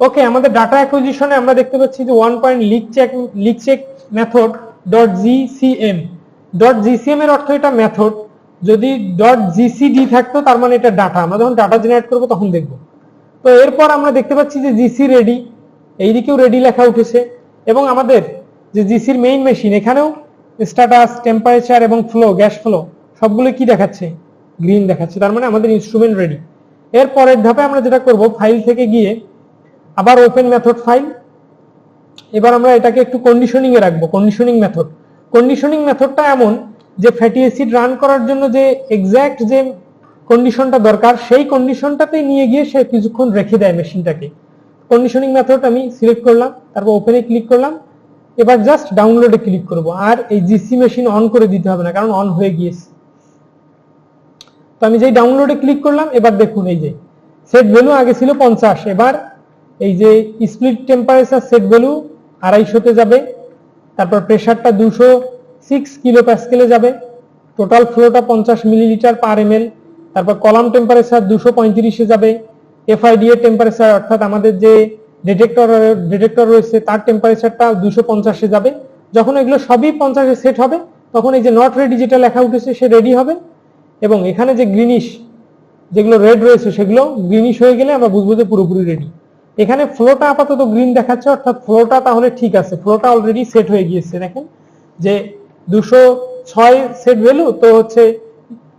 ওকে, আমাদের ডাটা অ্যাকুইজিশনে আমরা দেখতে পাচ্ছি যে 1 point leak check method dot GCM. Dot GCM এর অর্থ এটা মেথড, যদি ডট জিসিডি থাকতো তার মানে এটা ডাটা। আমরা যখন ডাটা জেনারেট করবো তখন দেখবো। তো এরপর আমরা দেখতে পাচ্ছি যে জিসি রেডি, এইদিকেও রেডি লেখা উঠেছে, এবং আমাদের যে জিসির মেইন মেশিন এখানেও স্ট্যাটাস, টেম্পারেচার এবং ফ্লো, গ্যাস ফ্লো সবগুলো কি দেখাচ্ছে? গ্রিন দেখাচ্ছে। তার মানে আমাদের ইনস্ট্রুমেন্ট রেডি। এর পরের ধাপে আমরা যেটা করব, ফাইল থেকে গিয়ে আবার ওপেন মেথড ফাইল। এবার আমরা এটাকে একটু কন্ডিশনিং এ রাখবো। কন্ডিশনিং মেথড, কন্ডিশনিং মেথডটা এমন যে ফ্যাটি অ্যাসিড রান করার জন্য যে এক্সাক্ট যে কন্ডিশনটা দরকার সেই কন্ডিশনটাতেই নিয়ে গিয়ে সে কিছুক্ষণ রেখে দেয় মেশিনটাকে। কন্ডিশনিং মেথড আমি সিলেক্ট করলাম, তারপর ওপেনে ক্লিক করলাম। এবার জাস্ট ডাউনলোডে ক্লিক করব, আর এই জিসি মেশিন অন করে দিতে হবে না, কারণ অন হয়ে গিয়েছে। তো আমি যেই ডাউনলোডে ক্লিক করলাম, এবার দেখুন এই যে সেট ভ্যালু আগে ছিল 50, এবার এই যে স্প্লিট টেম্পারেচার সেট ভ্যালু 250-তে যাবে, তারপর প্রেসারটা 206 কিলো প্যাসকেলে যাবে, টোটাল ফ্লোটা 50 মিলিলিটার পার এমএল, তারপর কলাম টেম্পারেচার 235-এ যাবে, এফআইডি এর টেম্পারেচার অর্থাৎ আমাদের যে ডিটেক্টর রয়েছে তার টেম্পারেচারটা 250-এ যাবে। যখন এগুলো সবই 50-এ সেট হবে তখন এই যে নট রেডি যেটা লেখা উঠেছে সে রেডি হবে, এবং এখানে যে গ্রিনিশ যেগুলো রেড রয়েছে সেগুলো গ্রিনিশ হয়ে গেলে আমরা বুঝবো যে পুরোপুরি রেডি। এখানে ফ্লোটা আপাতত গ্রিন দেখাচ্ছে, অর্থাৎ ফ্লোটা তাহলে ঠিক আছে, ফ্লোটা অলরেডি সেট হয়ে গিয়েছে। দেখেন যে 206 সেট ভ্যালু, তো হচ্ছে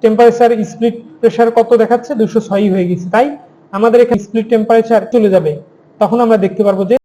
টেম্পারেচার স্প্লিট প্রেসার কত দেখাচ্ছে? 206 হয়ে গেছে। তাই আমাদের এখানে স্প্লিট টেম্পারেচার চলে যাবে, তখন আমরা দেখতে পারবো যে